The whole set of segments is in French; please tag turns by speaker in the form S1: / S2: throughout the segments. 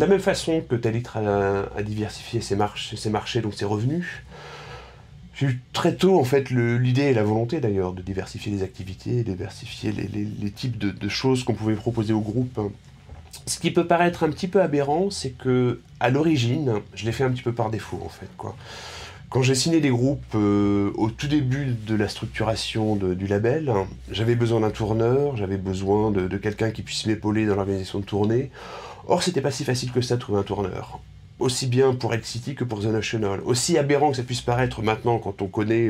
S1: De la même façon que Talitre a diversifié ses marchés, donc ses revenus, j'ai eu très tôt en fait l'idée et la volonté d'ailleurs de diversifier les activités, diversifier les types de choses qu'on pouvait proposer au groupe. Ce qui peut paraître un petit peu aberrant, c'est que à l'origine, je l'ai fait un petit peu par défaut en fait, quoi. Quand j'ai signé des groupes au tout début de la structuration du label, j'avais besoin d'un tourneur, j'avais besoin de quelqu'un qui puisse m'épauler dans l'organisation de tournée. Or, c'était pas si facile que ça de trouver un tourneur. Aussi bien pour L-City que pour The National. Aussi aberrant que ça puisse paraître maintenant quand on connaît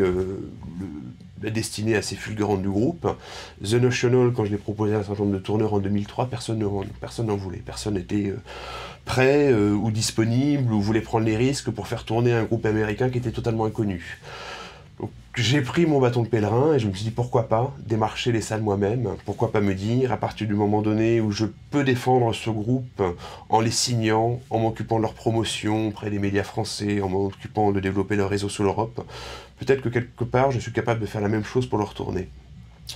S1: la destinée assez fulgurante du groupe, The National, quand je l'ai proposé à un certain nombre de tourneurs en 2003, personne n'en voulait. Personne n'était prêt ou disponible ou voulait prendre les risques pour faire tourner un groupe américain qui était totalement inconnu. Donc j'ai pris mon bâton de pèlerin et je me suis dit pourquoi pas démarcher les salles moi-même, pourquoi pas me dire à partir du moment donné où je peux défendre ce groupe en les signant, en m'occupant de leur promotion auprès des médias français, en m'occupant de développer leur réseau sur l'Europe, peut-être que quelque part je suis capable de faire la même chose pour leur tournée.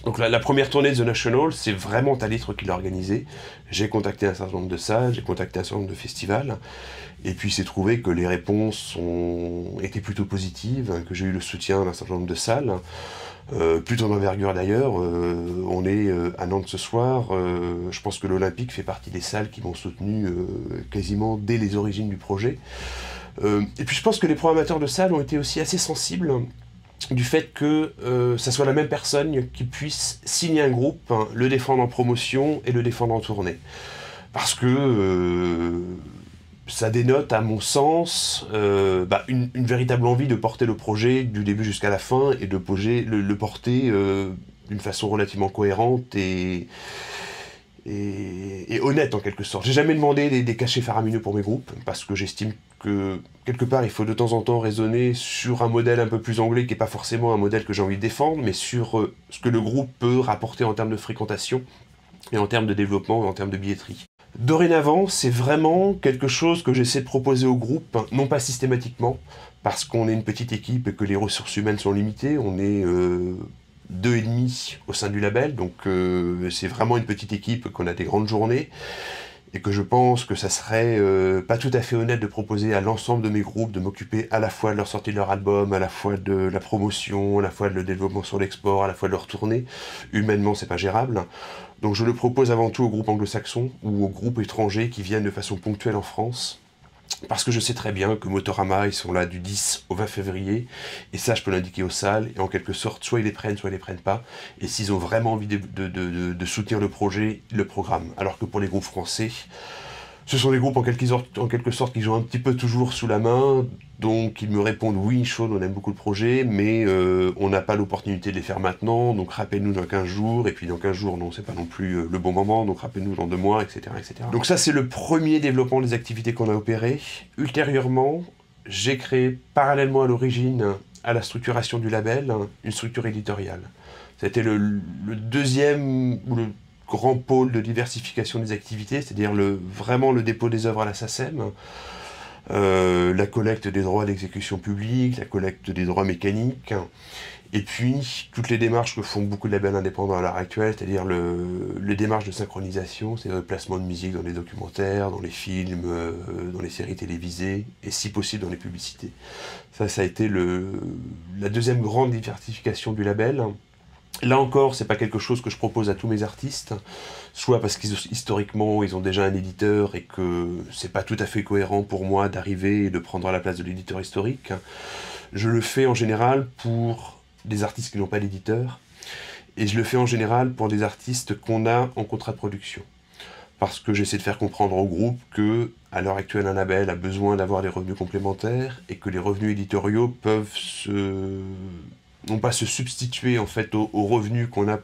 S1: Donc la première tournée de The National, c'est vraiment Talitre qui l'a organisée. J'ai contacté un certain nombre de salles, j'ai contacté un certain nombre de festivals, et puis il s'est trouvé que les réponses ont été plutôt positives, que j'ai eu le soutien d'un certain nombre de salles, plutôt d'envergure d'ailleurs. On est à Nantes ce soir, je pense que l'Olympique fait partie des salles qui m'ont soutenu quasiment dès les origines du projet. Et puis je pense que les programmateurs de salles ont été aussi assez sensibles du fait que ça soit la même personne qui puisse signer un groupe, hein, le défendre en promotion et le défendre en tournée. Parce que ça dénote, à mon sens, une véritable envie de porter le projet du début jusqu'à la fin et de le porter d'une façon relativement cohérente et honnête en quelque sorte. J'ai jamais demandé des cachets faramineux pour mes groupes, parce que j'estime que quelque part il faut de temps en temps raisonner sur un modèle un peu plus anglais qui n'est pas forcément un modèle que j'ai envie de défendre, mais sur ce que le groupe peut rapporter en termes de fréquentation, et en termes de développement, et en termes de billetterie. Dorénavant, c'est vraiment quelque chose que j'essaie de proposer au groupe, non pas systématiquement, parce qu'on est une petite équipe et que les ressources humaines sont limitées, on est 2,5 au sein du label, donc c'est vraiment une petite équipe, qu'on a des grandes journées, et que je pense que ça serait pas tout à fait honnête de proposer à l'ensemble de mes groupes de m'occuper à la fois de leur sortie de leur album, à la fois de la promotion, à la fois de le développement sur l'export, à la fois de leur tournée. Humainement, c'est pas gérable. Donc je le propose avant tout aux groupes anglo-saxons ou aux groupes étrangers qui viennent de façon ponctuelle en France. Parce que je sais très bien que Motorama, ils sont là du 10 au 20 février, et ça je peux l'indiquer aux salles, et en quelque sorte, soit ils les prennent pas, et s'ils ont vraiment envie de soutenir le projet, le programme. Alors que pour les groupes français, ce sont des groupes en quelque sorte qui ont un petit peu toujours sous la main, donc ils me répondent oui, Sean, on aime beaucoup le projet, mais on n'a pas l'opportunité de les faire maintenant, donc rappelle-nous dans 15 jours, et puis dans 15 jours, non, c'est pas non plus le bon moment, donc rappelle-nous dans 2 mois, etc., etc. Donc ça, c'est le premier développement des activités qu'on a opéré. Ultérieurement, j'ai créé, parallèlement à l'origine, à la structuration du label, une structure éditoriale. C'était le deuxième, ou le grand pôle de diversification des activités, c'est-à-dire vraiment le dépôt des œuvres à la SACEM, la collecte des droits d'exécution publique, la collecte des droits mécaniques, et puis toutes les démarches que font beaucoup de labels indépendants à l'heure actuelle, c'est-à-dire les démarches de synchronisation, c'est le placement de musique dans les documentaires, dans les films, dans les séries télévisées, et si possible dans les publicités. Ça a été la deuxième grande diversification du label. Là encore, c'est pas quelque chose que je propose à tous mes artistes, soit parce qu'historiquement ils ont déjà un éditeur et que c'est pas tout à fait cohérent pour moi d'arriver et de prendre la place de l'éditeur historique. Je le fais en général pour des artistes qui n'ont pas d'éditeur, et je le fais en général pour des artistes qu'on a en contrat de production. Parce que j'essaie de faire comprendre au groupe que, à l'heure actuelle, un label a besoin d'avoir des revenus complémentaires, et que les revenus éditoriaux peuvent non pas se substituer en fait aux revenus qu'on a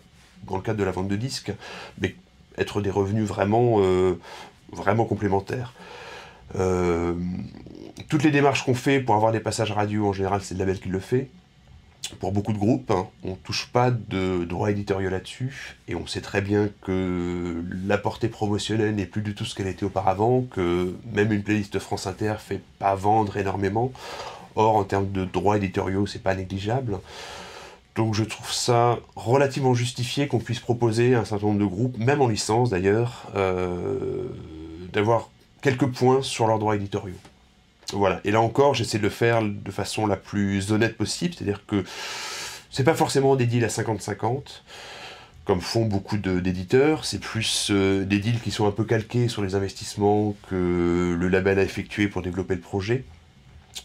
S1: dans le cadre de la vente de disques, mais être des revenus vraiment, vraiment complémentaires. Toutes les démarches qu'on fait pour avoir des passages radio, en général, c'est le label qui le fait. Pour beaucoup de groupes, hein, on ne touche pas de droits éditoriaux là-dessus, et on sait très bien que la portée promotionnelle n'est plus du tout ce qu'elle était auparavant, que même une playlist France Inter ne fait pas vendre énormément. Or, en termes de droits éditoriaux, c'est pas négligeable. Donc je trouve ça relativement justifié qu'on puisse proposer à un certain nombre de groupes, même en licence d'ailleurs, d'avoir quelques points sur leurs droits éditoriaux. Voilà, et là encore, j'essaie de le faire de façon la plus honnête possible, c'est-à-dire que c'est pas forcément des deals à 50-50, comme font beaucoup d'éditeurs, c'est plus des deals qui sont un peu calqués sur les investissements que le label a effectué pour développer le projet.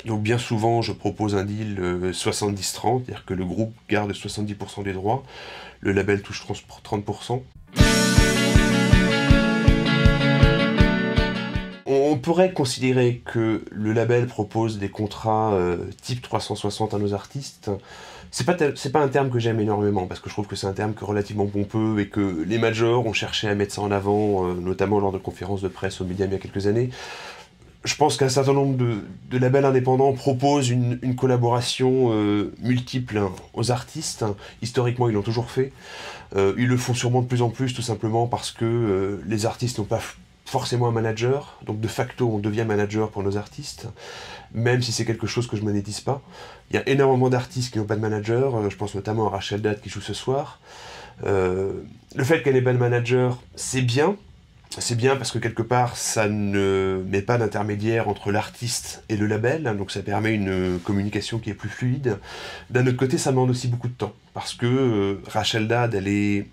S1: Donc bien souvent, je propose un deal 70-30, c'est-à-dire que le groupe garde 70% des droits, le label touche 30%. On pourrait considérer que le label propose des contrats type 360 à nos artistes. C'est pas un terme que j'aime énormément, parce que je trouve que c'est un terme que relativement pompeux et que les majors ont cherché à mettre ça en avant, notamment lors de conférences de presse aux médias il y a quelques années. Je pense qu'un certain nombre de labels indépendants proposent une collaboration multiple aux artistes. Historiquement, ils l'ont toujours fait. Ils le font sûrement de plus en plus, tout simplement parce que les artistes n'ont pas forcément un manager, donc de facto on devient manager pour nos artistes, même si c'est quelque chose que je monétise pas. Il y a énormément d'artistes qui n'ont pas de manager, je pense notamment à Rachel Dad qui joue ce soir. Le fait qu'elle n'ait pas de manager, c'est bien parce que quelque part ça ne met pas d'intermédiaire entre l'artiste et le label, donc ça permet une communication qui est plus fluide. D'un autre côté, ça demande aussi beaucoup de temps, parce que Rachel Dad, elle est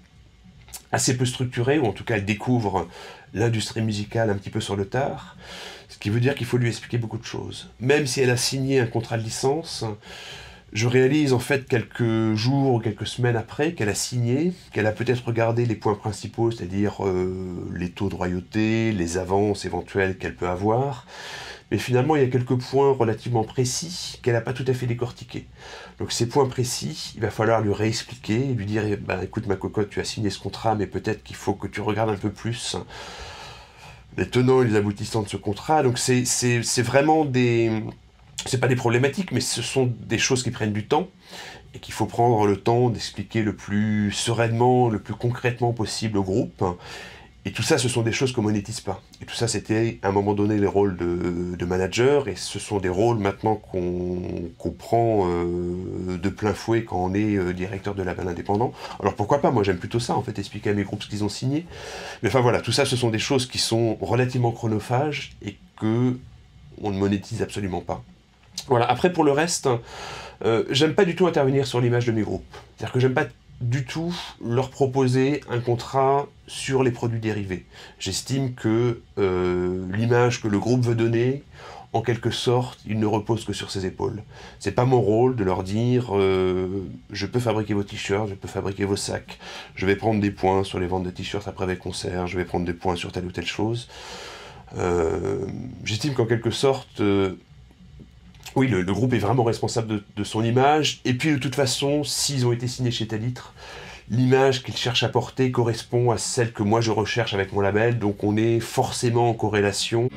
S1: assez peu structurée, ou en tout cas elle découvre l'industrie musicale un petit peu sur le tard, ce qui veut dire qu'il faut lui expliquer beaucoup de choses. Même si elle a signé un contrat de licence, je réalise en fait quelques jours ou quelques semaines après qu'elle a signé, qu'elle a peut-être regardé les points principaux, c'est-à-dire les taux de royauté, les avances éventuelles qu'elle peut avoir, mais finalement il y a quelques points relativement précis qu'elle n'a pas tout à fait décortiqués. Donc ces points précis, il va falloir lui réexpliquer, et lui dire écoute ma cocotte, tu as signé ce contrat, mais peut-être qu'il faut que tu regardes un peu plus les tenants et les aboutissants de ce contrat. Donc c'est vraiment des... C'est pas des problématiques, mais ce sont des choses qui prennent du temps, et qu'il faut prendre le temps d'expliquer le plus sereinement, le plus concrètement possible au groupe. Et tout ça, ce sont des choses qu'on monétise pas. Et tout ça, c'était à un moment donné les rôles de manager, et ce sont des rôles maintenant qu'on prend de plein fouet quand on est directeur de label indépendant. Alors pourquoi pas, moi j'aime plutôt ça, en fait, expliquer à mes groupes ce qu'ils ont signé. Mais enfin voilà, tout ça, ce sont des choses qui sont relativement chronophages et que on ne monétise absolument pas. Voilà, après pour le reste, j'aime pas du tout intervenir sur l'image de mes groupes. C'est-à-dire que j'aime pas du tout leur proposer un contrat sur les produits dérivés. J'estime que l'image que le groupe veut donner, en quelque sorte, il ne repose que sur ses épaules. C'est pas mon rôle de leur dire je peux fabriquer vos t-shirts, je peux fabriquer vos sacs, je vais prendre des points sur les ventes de t-shirts après les concerts, je vais prendre des points sur telle ou telle chose. J'estime qu'en quelque sorte, oui, le groupe est vraiment responsable de son image, et puis de toute façon, s'ils ont été signés chez Talitre, l'image qu'ils cherchent à porter correspond à celle que moi je recherche avec mon label, donc on est forcément en corrélation.